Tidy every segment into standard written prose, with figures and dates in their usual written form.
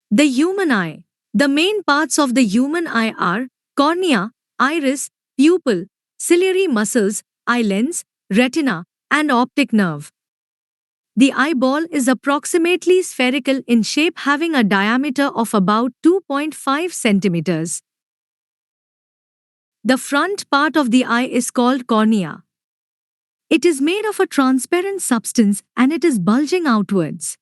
The human eye. The main parts of the human eye are cornea, iris, pupil, ciliary muscles, eye lens, retina, and optic nerve. The eyeball is approximately spherical in shape, having a diameter of about 2.5 centimeters. The front part of the eye is called cornea. It is made of a transparent substance and it is bulging outwards.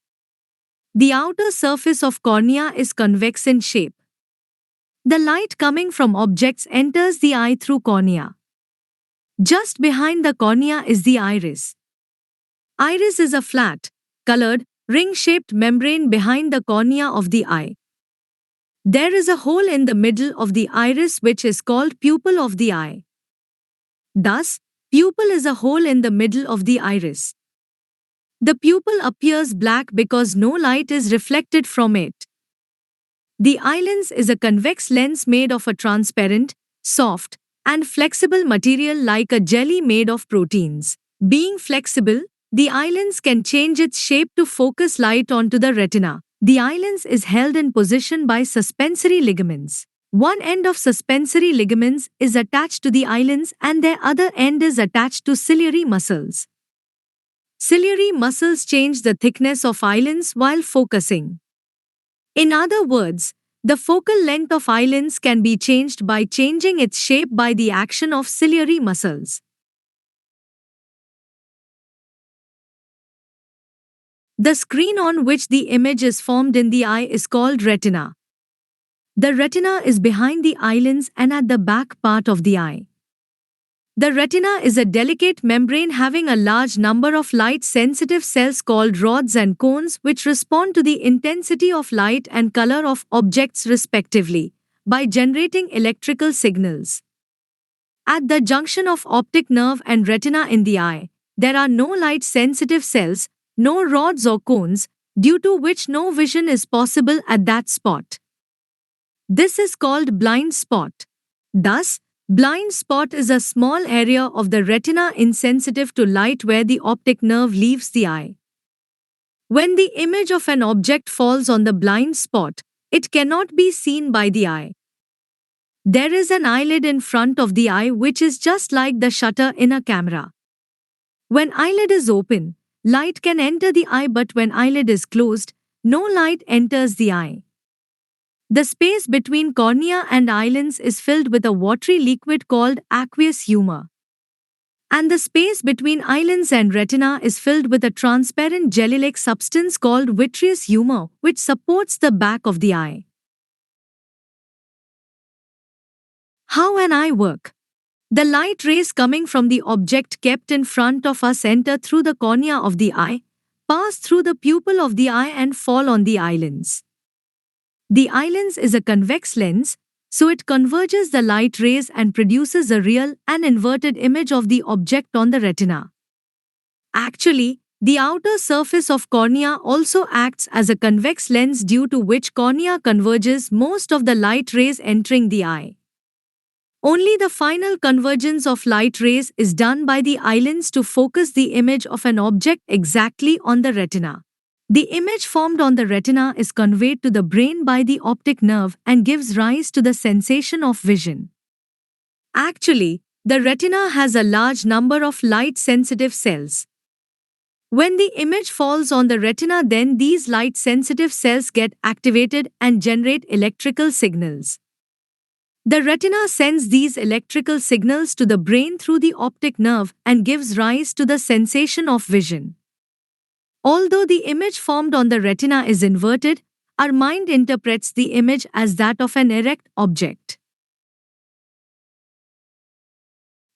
The outer surface of cornea is convex in shape. The light coming from objects enters the eye through cornea. Just behind the cornea is the iris. Iris is a flat, colored, ring-shaped membrane behind the cornea of the eye. There is a hole in the middle of the iris which is called pupil of the eye. Thus, pupil is a hole in the middle of the iris. The pupil appears black because no light is reflected from it. The eye lens is a convex lens made of a transparent, soft, and flexible material like a jelly made of proteins. Being flexible, the eye lens can change its shape to focus light onto the retina. The eye lens is held in position by suspensory ligaments. One end of suspensory ligaments is attached to the eye lens and their other end is attached to ciliary muscles. Ciliary muscles change the thickness of eye lens while focusing. In other words, the focal length of eye lens can be changed by changing its shape by the action of ciliary muscles. The screen on which the image is formed in the eye is called retina. The retina is behind the eye lens and at the back part of the eye. The retina is a delicate membrane having a large number of light-sensitive cells called rods and cones which respond to the intensity of light and color of objects respectively, by generating electrical signals. At the junction of optic nerve and retina in the eye, there are no light-sensitive cells, no rods or cones, due to which no vision is possible at that spot. This is called blind spot. Thus, blind spot is a small area of the retina insensitive to light where the optic nerve leaves the eye. When the image of an object falls on the blind spot, it cannot be seen by the eye. There is an eyelid in front of the eye which is just like the shutter in a camera. When eyelid is open, light can enter the eye, but when eyelid is closed, no light enters the eye. The space between cornea and eye lens is filled with a watery liquid called aqueous humor. And the space between eye lens and retina is filled with a transparent jelly-like substance called vitreous humor, which supports the back of the eye. How an eye works? The light rays coming from the object kept in front of us enter through the cornea of the eye, pass through the pupil of the eye and fall on the eye lens. The eye lens is a convex lens, so it converges the light rays and produces a real and inverted image of the object on the retina. Actually, the outer surface of cornea also acts as a convex lens due to which cornea converges most of the light rays entering the eye. Only the final convergence of light rays is done by the eye lens to focus the image of an object exactly on the retina. The image formed on the retina is conveyed to the brain by the optic nerve and gives rise to the sensation of vision. Actually, the retina has a large number of light-sensitive cells. When the image falls on the retina, then these light-sensitive cells get activated and generate electrical signals. The retina sends these electrical signals to the brain through the optic nerve and gives rise to the sensation of vision. Although the image formed on the retina is inverted, our mind interprets the image as that of an erect object.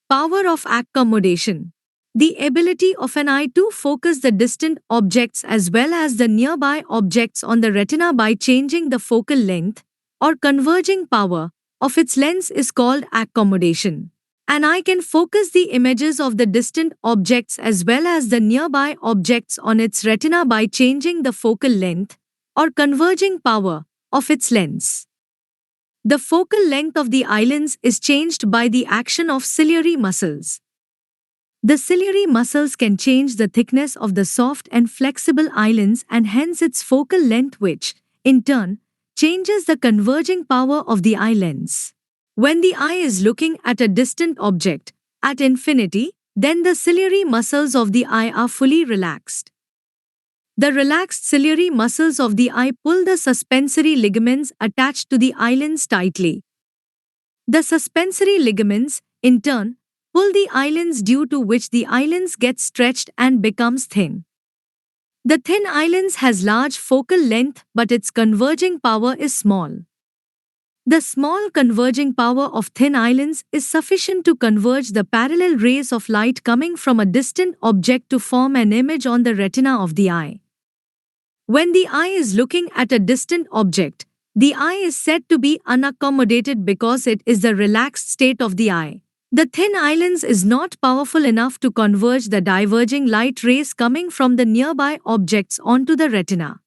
Power of accommodation. The ability of an eye to focus the distant objects as well as the nearby objects on the retina by changing the focal length, or converging power, of its lens is called accommodation. An eye can focus the images of the distant objects as well as the nearby objects on its retina by changing the focal length, or converging power, of its lens. The focal length of the eye lens is changed by the action of ciliary muscles. The ciliary muscles can change the thickness of the soft and flexible eye lens and hence its focal length which, in turn, changes the converging power of the eye lens. When the eye is looking at a distant object at infinity, then the ciliary muscles of the eye are fully relaxed. The relaxed ciliary muscles of the eye pull the suspensory ligaments attached to the eyelids tightly. The suspensory ligaments, in turn, pull the eyelids, due to which the eyelids get stretched and becomes thin. The thin eyelens has large focal length, but its converging power is small. The small converging power of thin eyelens is sufficient to converge the parallel rays of light coming from a distant object to form an image on the retina of the eye. When the eye is looking at a distant object, the eye is said to be unaccommodated because it is the relaxed state of the eye. The thin eyelens is not powerful enough to converge the diverging light rays coming from the nearby objects onto the retina.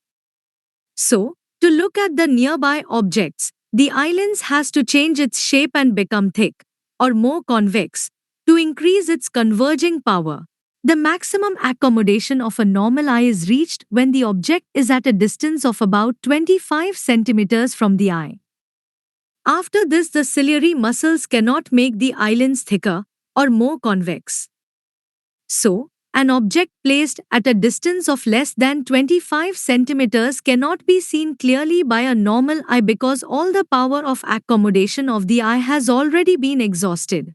So, to look at the nearby objects, the eyelens has to change its shape and become thick, or more convex, to increase its converging power. The maximum accommodation of a normal eye is reached when the object is at a distance of about 25 centimeters from the eye. After this, the ciliary muscles cannot make the eyelens thicker or more convex. So, an object placed at a distance of less than 25 centimeters cannot be seen clearly by a normal eye because all the power of accommodation of the eye has already been exhausted.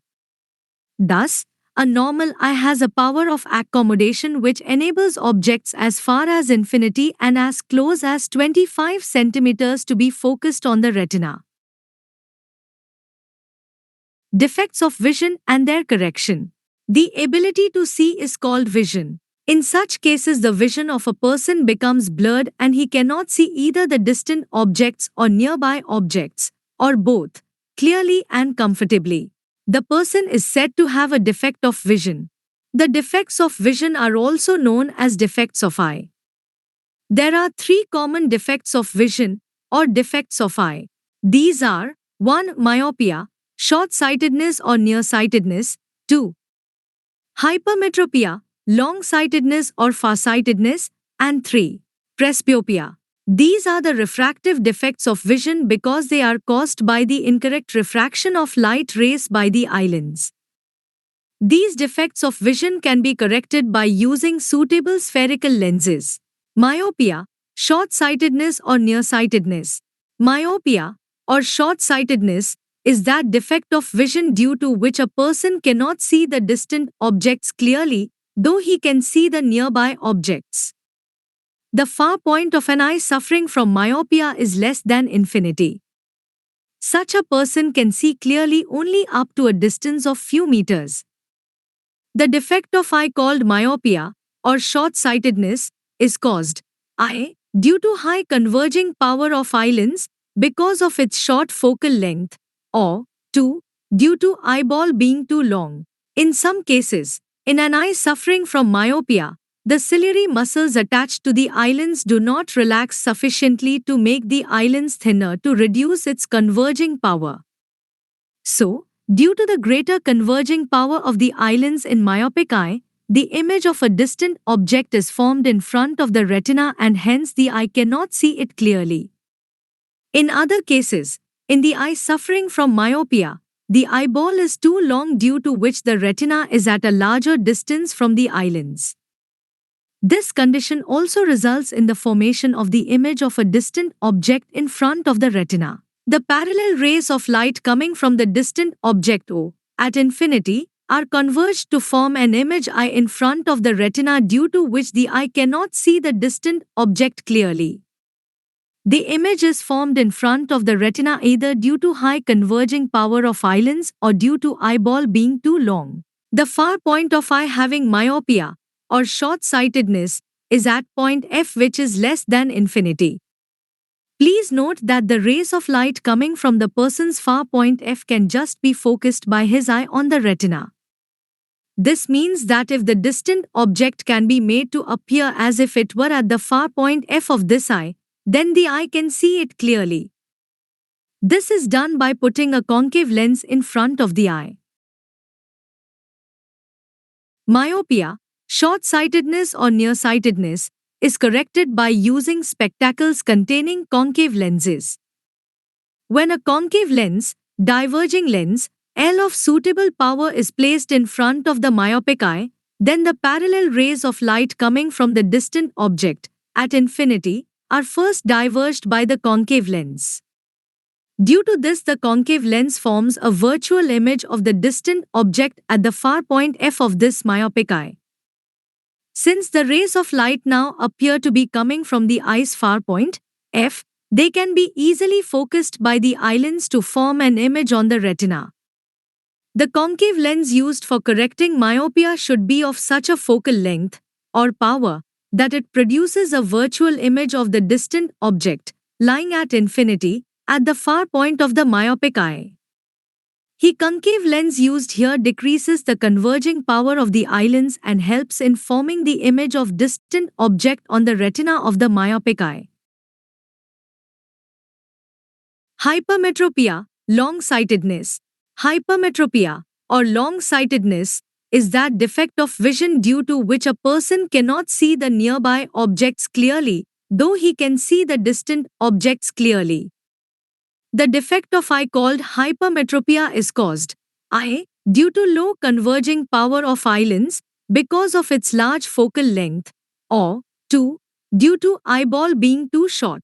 Thus, a normal eye has a power of accommodation which enables objects as far as infinity and as close as 25 centimeters to be focused on the retina. Defects of vision and their correction. The ability to see is called vision. In such cases, the vision of a person becomes blurred and he cannot see either the distant objects or nearby objects, or both, clearly and comfortably. The person is said to have a defect of vision. The defects of vision are also known as defects of eye. There are three common defects of vision, or defects of eye. These are 1. Myopia, short-sightedness or nearsightedness. 2. Hypermetropia, long-sightedness or farsightedness. And 3. Presbyopia. These are the refractive defects of vision because they are caused by the incorrect refraction of light rays by the eyelids. These defects of vision can be corrected by using suitable spherical lenses. Myopia, short-sightedness or nearsightedness. Myopia, or short-sightedness, is that defect of vision due to which a person cannot see the distant objects clearly, though he can see the nearby objects. The far point of an eye suffering from myopia is less than infinity. Such a person can see clearly only up to a distance of few meters. The defect of eye called myopia, or short-sightedness, is caused I. due to high converging power of eyelids because of its short focal length, or 2. due to eyeball being too long. In some cases, in an eye suffering from myopia, the ciliary muscles attached to the eyelids do not relax sufficiently to make the eyelids thinner to reduce its converging power. So, due to the greater converging power of the eyelids in myopic eye, the image of a distant object is formed in front of the retina and hence the eye cannot see it clearly. In other cases, in the eye suffering from myopia, the eyeball is too long due to which the retina is at a larger distance from the eyelids. This condition also results in the formation of the image of a distant object in front of the retina. The parallel rays of light coming from the distant object O, at infinity, are converged to form an image eye in front of the retina due to which the eye cannot see the distant object clearly. The image is formed in front of the retina either due to high converging power of eyelids or due to eyeball being too long. The far point of eye having myopia, or short-sightedness, is at point F which is less than infinity. Please note that the rays of light coming from the person's far point F can just be focused by his eye on the retina. This means that if the distant object can be made to appear as if it were at the far point F of this eye, then the eye can see it clearly. This is done by putting a concave lens in front of the eye. Myopia, short-sightedness or nearsightedness, is corrected by using spectacles containing concave lenses. When a concave lens, diverging lens, L of suitable power is placed in front of the myopic eye, then the parallel rays of light coming from the distant object, at infinity, are first diverged by the concave lens. Due to this, the concave lens forms a virtual image of the distant object at the far point F of this myopic eye. Since the rays of light now appear to be coming from the eye's far point, F, they can be easily focused by the eye lens to form an image on the retina. The concave lens used for correcting myopia should be of such a focal length, or power, that it produces a virtual image of the distant object, lying at infinity, at the far point of the myopic eye. The concave lens used here decreases the converging power of the eye lens and helps in forming the image of distant object on the retina of the myopic eye. Hypermetropia, long-sightedness. Hypermetropia, or long-sightedness, is that defect of vision due to which a person cannot see the nearby objects clearly, though he can see the distant objects clearly. The defect of eye called hypermetropia is caused, I, due to low converging power of eye lens because of its large focal length, or 2, due to eyeball being too short.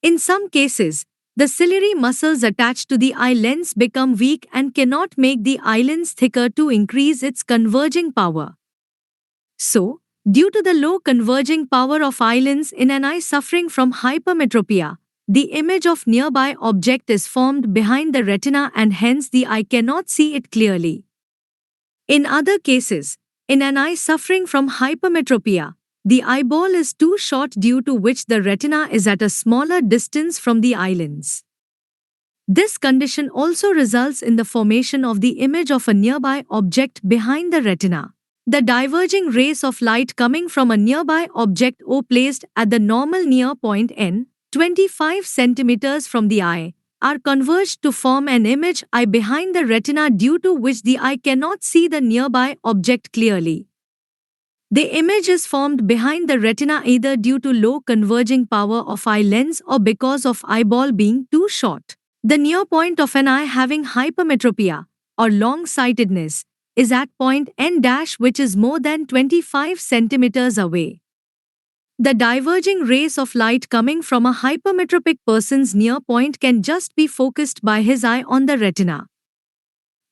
In some cases, the ciliary muscles attached to the eye lens become weak and cannot make the eye lens thicker to increase its converging power. So, due to the low converging power of eye lens in an eye suffering from hypermetropia, the image of nearby object is formed behind the retina and hence the eye cannot see it clearly. In other cases, in an eye suffering from hypermetropia, the eyeball is too short due to which the retina is at a smaller distance from the eye lens. This condition also results in the formation of the image of a nearby object behind the retina. The diverging rays of light coming from a nearby object O placed at the normal near point N, 25 cm from the eye, are converged to form an image I behind the retina due to which the eye cannot see the nearby object clearly. The image is formed behind the retina either due to low converging power of eye lens or because of eyeball being too short. The near point of an eye having hypermetropia, or long-sightedness, is at point N dash which is more than 25 cm away. The diverging rays of light coming from a hypermetropic person's near point can just be focused by his eye on the retina.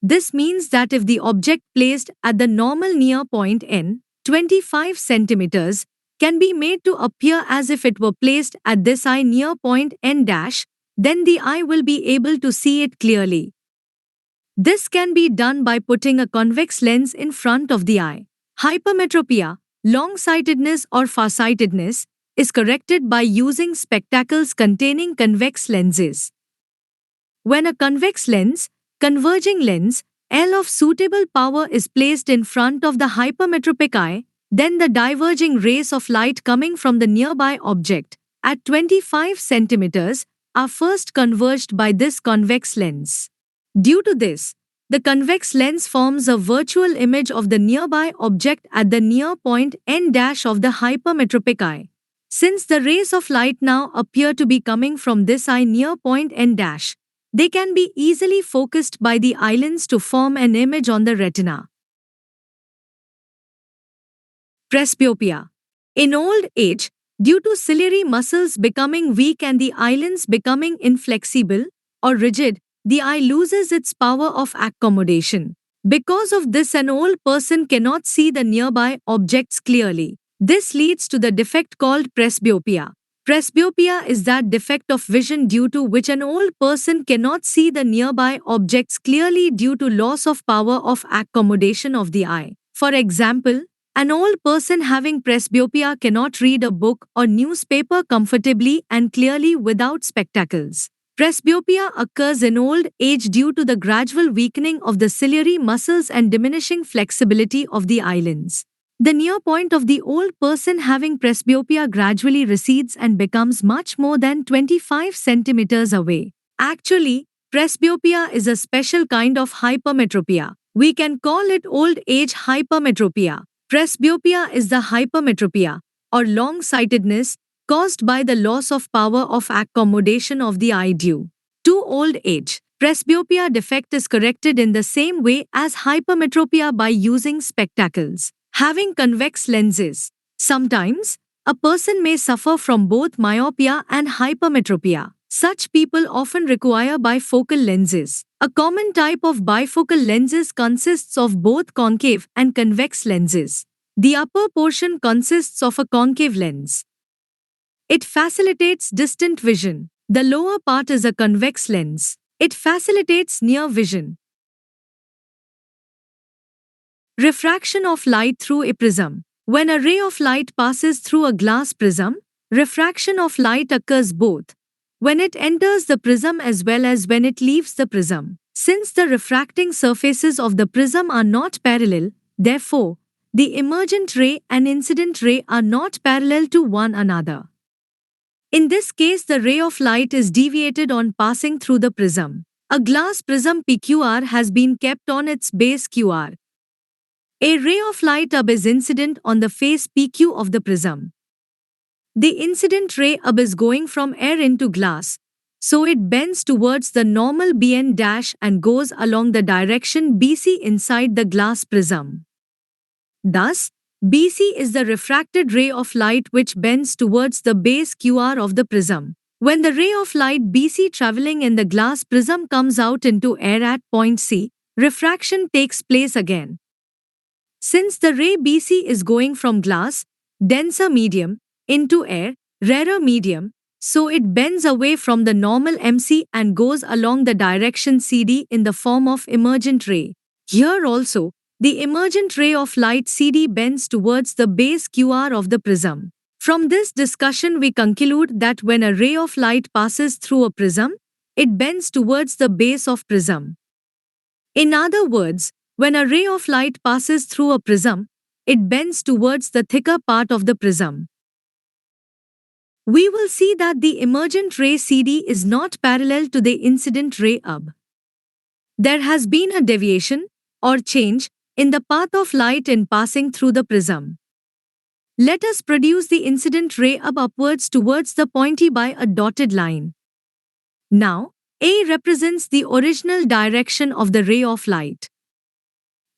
This means that if the object placed at the normal near point N, 25 cm, can be made to appear as if it were placed at this eye near point N dash, then the eye will be able to see it clearly. This can be done by putting a convex lens in front of the eye. Hypermetropia, long-sightedness or farsightedness, is corrected by using spectacles containing convex lenses. When a convex lens, converging lens, L of suitable power is placed in front of the hypermetropic eye, then the diverging rays of light coming from the nearby object, at 25 cm, are first converged by this convex lens. Due to this, the convex lens forms a virtual image of the nearby object at the near point N dash of the hypermetropic eye. Since the rays of light now appear to be coming from this eye near point N dash, they can be easily focused by the eye lens to form an image on the retina. Presbyopia. In old age, due to ciliary muscles becoming weak and the eye lens becoming inflexible or rigid, the eye loses its power of accommodation. Because of this, an old person cannot see the nearby objects clearly. This leads to the defect called presbyopia. Presbyopia is that defect of vision due to which an old person cannot see the nearby objects clearly due to loss of power of accommodation of the eye. For example, an old person having presbyopia cannot read a book or newspaper comfortably and clearly without spectacles. Presbyopia occurs in old age due to the gradual weakening of the ciliary muscles and diminishing flexibility of the eye lens. The near point of the old person having presbyopia gradually recedes and becomes much more than 25 centimeters away. Actually, presbyopia is a special kind of hypermetropia. We can call it old age hypermetropia. Presbyopia is the hypermetropia, or long-sightedness, caused by the loss of power of accommodation of the eye due To old age, presbyopia defect is corrected in the same way as hypermetropia by using spectacles, having convex lenses. Sometimes, a person may suffer from both myopia and hypermetropia. Such people often require bifocal lenses. A common type of bifocal lenses consists of both concave and convex lenses. The upper portion consists of a concave lens. It facilitates distant vision. The lower part is a convex lens. It facilitates near vision. Refraction of light through a prism. When a ray of light passes through a glass prism, refraction of light occurs both when it enters the prism as well as when it leaves the prism. Since the refracting surfaces of the prism are not parallel, therefore, the emergent ray and incident ray are not parallel to one another. In this case, the ray of light is deviated on passing through the prism. A glass prism PQR has been kept on its base QR. A ray of light AB is incident on the face PQ of the prism. The incident ray AB is going from air into glass, so it bends towards the normal BN dash and goes along the direction BC inside the glass prism. Thus, BC is the refracted ray of light which bends towards the base QR of the prism. When the ray of light BC traveling in the glass prism comes out into air at point C, refraction takes place again. Since the ray BC is going from glass, denser medium, into air, rarer medium, so it bends away from the normal MC and goes along the direction CD in the form of emergent ray. Here also, the emergent ray of light CD bends towards the base QR of the prism. From this discussion we conclude that when a ray of light passes through a prism, it bends towards the base of prism. In other words, when a ray of light passes through a prism, it bends towards the thicker part of the prism. We will see that the emergent ray CD is not parallel to the incident ray AB. There has been a deviation, or change, in the path of light in passing through the prism. Let us produce the incident ray AB upwards towards the pointy by a dotted line. Now, A represents the original direction of the ray of light.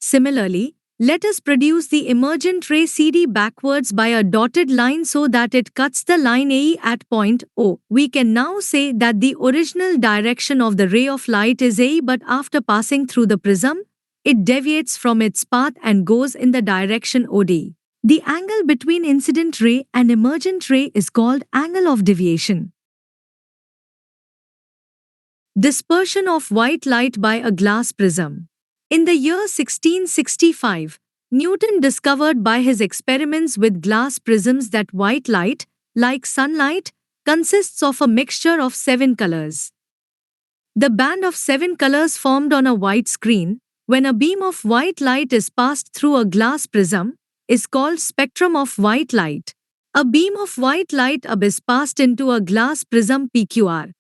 Similarly, let us produce the emergent ray CD backwards by a dotted line so that it cuts the line AE at point O. We can now say that the original direction of the ray of light is AE, but after passing through the prism, it deviates from its path and goes in the direction OD. The angle between incident ray and emergent ray is called angle of deviation. Dispersion of white light by a glass prism. In the year 1665, Newton discovered by his experiments with glass prisms that white light, like sunlight, consists of a mixture of 7 colors. The band of 7 colors formed on a white screen, when a beam of white light is passed through a glass prism, is called spectrum of white light. A beam of white light AB is passed into a glass prism PQR.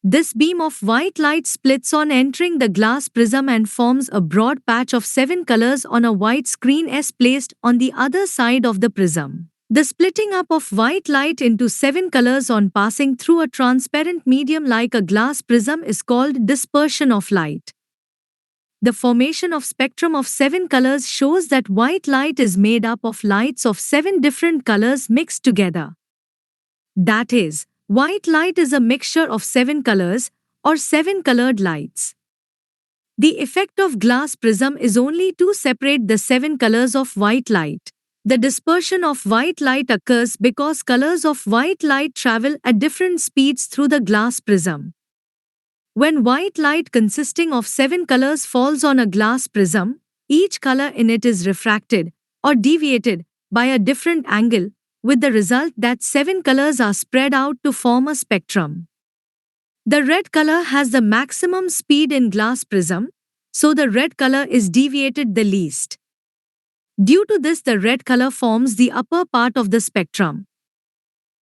This beam of white light splits on entering the glass prism and forms a broad patch of 7 colors on a white screen S placed on the other side of the prism. The splitting up of white light into 7 colors on passing through a transparent medium like a glass prism is called dispersion of light. The formation of spectrum of 7 colors shows that white light is made up of lights of 7 different colors mixed together. That is, white light is a mixture of 7 colors, or 7 colored lights. The effect of glass prism is only to separate the 7 colors of white light. The dispersion of white light occurs because colors of white light travel at different speeds through the glass prism. When white light consisting of 7 colors falls on a glass prism, each color in it is refracted, or deviated, by a different angle, with the result that 7 colors are spread out to form a spectrum. The red color has the maximum speed in glass prism, so the red color is deviated the least. Due to this, the red color forms the upper part of the spectrum.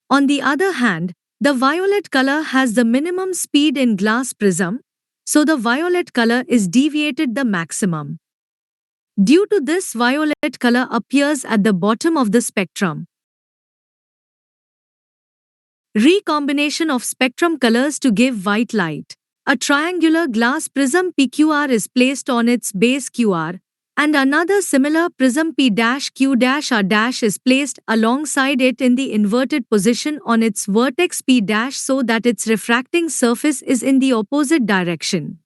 On the other hand, the violet color has the minimum speed in glass prism, so the violet color is deviated the maximum. Due to this, violet color appears at the bottom of the spectrum. Recombination of spectrum colors to give white light. A triangular glass prism PQR is placed on its base QR, and another similar prism P-Q-R- is placed alongside it in the inverted position on its vertex P- so that its refracting surface is in the opposite direction.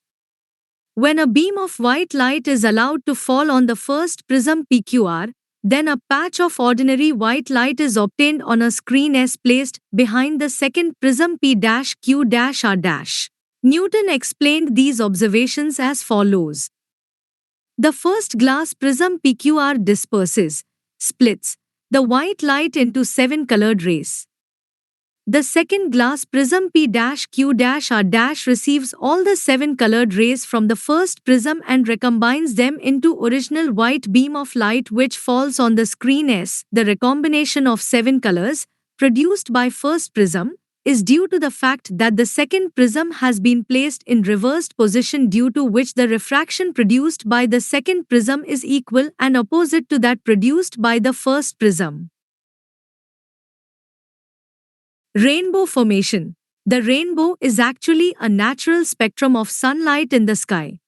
When a beam of white light is allowed to fall on the first prism PQR, then a patch of ordinary white light is obtained on a screen S placed behind the second prism P-Q-R-. Newton explained these observations as follows. The first glass prism PQR disperses, splits, the white light into 7 colored rays. The second glass prism P-Q-R- receives all the 7 colored rays from the first prism and recombines them into original white beam of light which falls on the screen S. The recombination of 7 colors, produced by first prism, is due to the fact that the second prism has been placed in reversed position, due to which the refraction produced by the second prism is equal and opposite to that produced by the first prism. Rainbow formation. The rainbow is actually a natural spectrum of sunlight in the sky.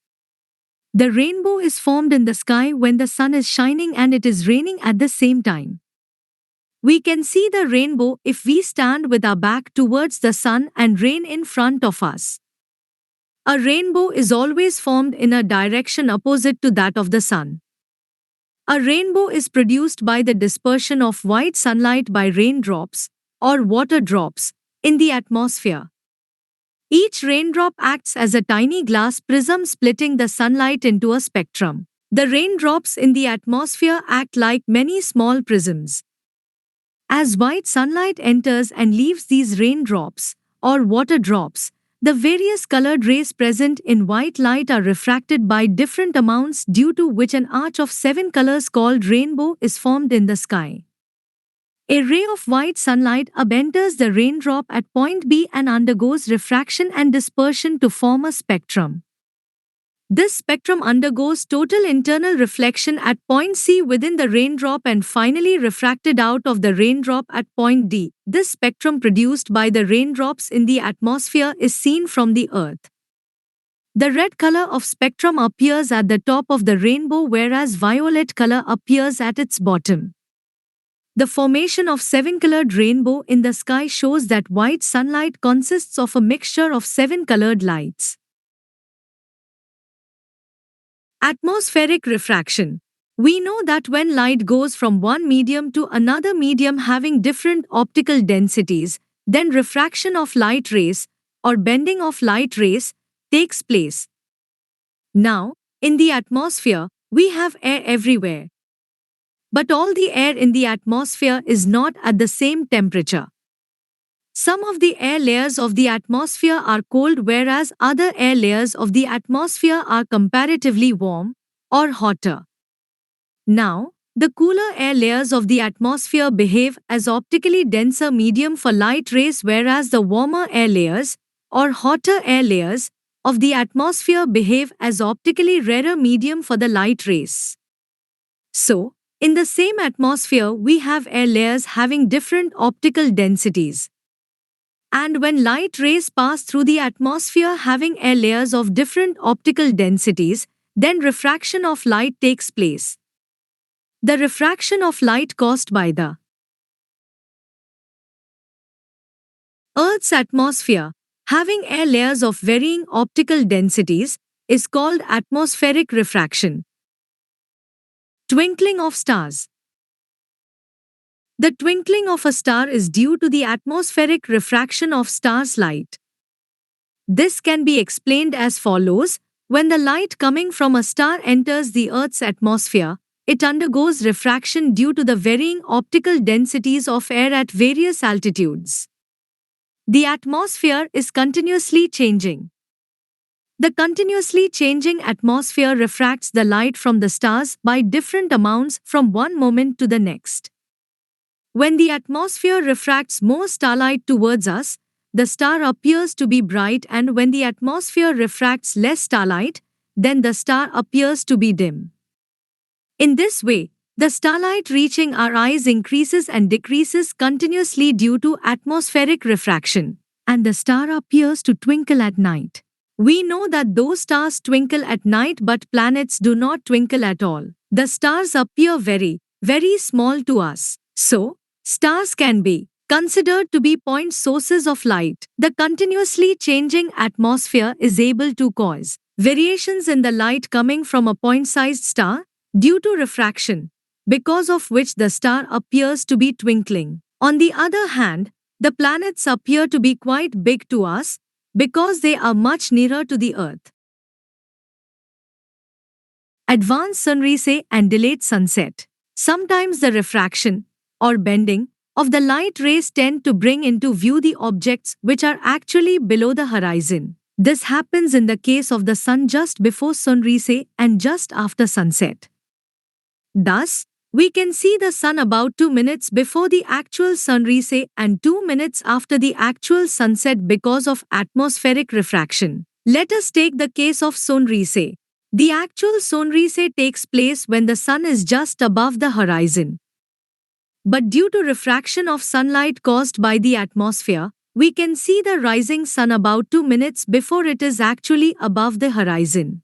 The rainbow is formed in the sky when the sun is shining and it is raining at the same time. We can see the rainbow if we stand with our back towards the sun and rain in front of us. A rainbow is always formed in a direction opposite to that of the sun. A rainbow is produced by the dispersion of white sunlight by raindrops, or water drops, in the atmosphere. Each raindrop acts as a tiny glass prism splitting the sunlight into a spectrum. The raindrops in the atmosphere act like many small prisms. As white sunlight enters and leaves these raindrops, or water drops, the various colored rays present in white light are refracted by different amounts, due to which an arch of 7 colors called rainbow is formed in the sky. A ray of white sunlight enters the raindrop at point B and undergoes refraction and dispersion to form a spectrum. This spectrum undergoes total internal reflection at point C within the raindrop and finally refracted out of the raindrop at point D. This spectrum produced by the raindrops in the atmosphere is seen from the Earth. The red color of spectrum appears at the top of the rainbow, whereas violet color appears at its bottom. The formation of 7-colored rainbow in the sky shows that white sunlight consists of a mixture of 7 colored lights. Atmospheric refraction. We know that when light goes from one medium to another medium having different optical densities, then refraction of light rays, or bending of light rays, takes place. Now, in the atmosphere, we have air everywhere. But all the air in the atmosphere is not at the same temperature. Some of the air layers of the atmosphere are cold, whereas other air layers of the atmosphere are comparatively warm or hotter. Now, the cooler air layers of the atmosphere behave as optically denser medium for light rays, whereas the warmer air layers, or hotter air layers, of the atmosphere behave as optically rarer medium for the light rays. So, in the same atmosphere, we have air layers having different optical densities. And when light rays pass through the atmosphere having air layers of different optical densities, then refraction of light takes place. The refraction of light caused by the Earth's atmosphere, having air layers of varying optical densities, is called atmospheric refraction. Twinkling of stars. The twinkling of a star is due to the atmospheric refraction of stars' light. This can be explained as follows. When the light coming from a star enters the Earth's atmosphere, it undergoes refraction due to the varying optical densities of air at various altitudes. The atmosphere is continuously changing. The continuously changing atmosphere refracts the light from the stars by different amounts from one moment to the next. When the atmosphere refracts more starlight towards us, the star appears to be bright, and when the atmosphere refracts less starlight, then the star appears to be dim. In this way, The starlight reaching our eyes increases and decreases continuously due to atmospheric refraction, and the star appears to twinkle at night. We know that those stars twinkle at night, but planets do not twinkle at all. The stars appear very, very small to us. So, stars can be considered to be point sources of light. The continuously changing atmosphere is able to cause variations in the light coming from a point-sized star due to refraction, because of which the star appears to be twinkling. On the other hand, the planets appear to be quite big to us because they are much nearer to the Earth. Advanced sunrise and delayed sunset. Sometimes the refraction, or bending, of the light rays tend to bring into view the objects which are actually below the horizon. This happens in the case of the sun just before sunrise and just after sunset. Thus, we can see the sun about 2 minutes before the actual sunrise and 2 minutes after the actual sunset because of atmospheric refraction. Let us take the case of sunrise. The actual sunrise takes place when the sun is just above the horizon. But due to refraction of sunlight caused by the atmosphere, we can see the rising sun about 2 minutes before it is actually above the horizon.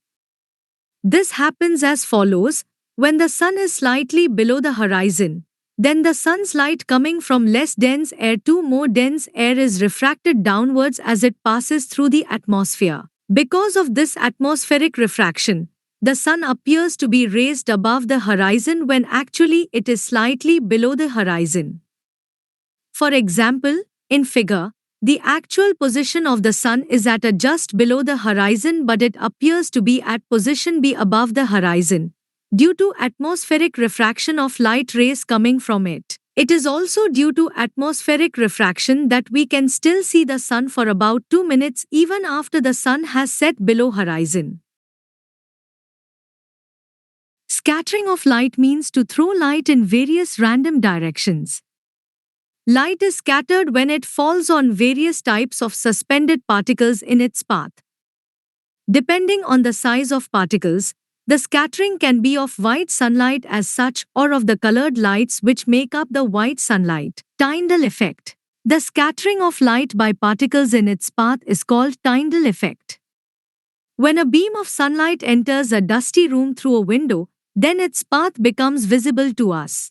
This happens as follows. When the sun is slightly below the horizon, then the sun's light coming from less dense air to more dense air is refracted downwards as it passes through the atmosphere. Because of this atmospheric refraction, the sun appears to be raised above the horizon when actually it is slightly below the horizon. For example, in figure, the actual position of the sun is at a just below the horizon, but it appears to be at position B above the horizon due to atmospheric refraction of light rays coming from it. It is also due to atmospheric refraction that we can still see the sun for about 2 minutes even after the sun has set below horizon. Scattering of light means to throw light in various random directions. Light is scattered when it falls on various types of suspended particles in its path. Depending on the size of particles, the scattering can be of white sunlight as such or of the colored lights which make up the white sunlight. Tyndall effect. The scattering of light by particles in its path is called Tyndall effect. When a beam of sunlight enters a dusty room through a window, then its path becomes visible to us.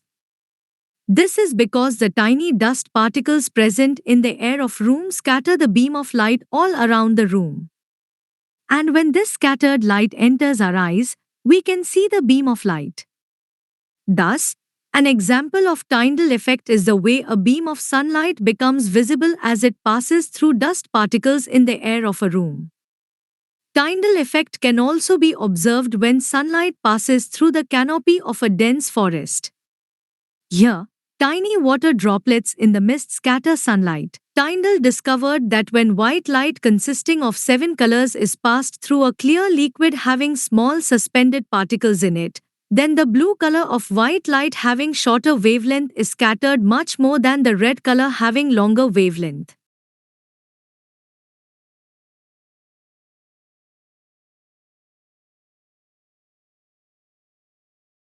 This is because the tiny dust particles present in the air of room scatter the beam of light all around the room. And when this scattered light enters our eyes, we can see the beam of light. Thus, an example of Tyndall effect is the way a beam of sunlight becomes visible as it passes through dust particles in the air of a room. Tyndall effect can also be observed when sunlight passes through the canopy of a dense forest. Here, tiny water droplets in the mist scatter sunlight. Tyndall discovered that when white light consisting of 7 colors is passed through a clear liquid having small suspended particles in it, then the blue color of white light having shorter wavelength is scattered much more than the red color having longer wavelength.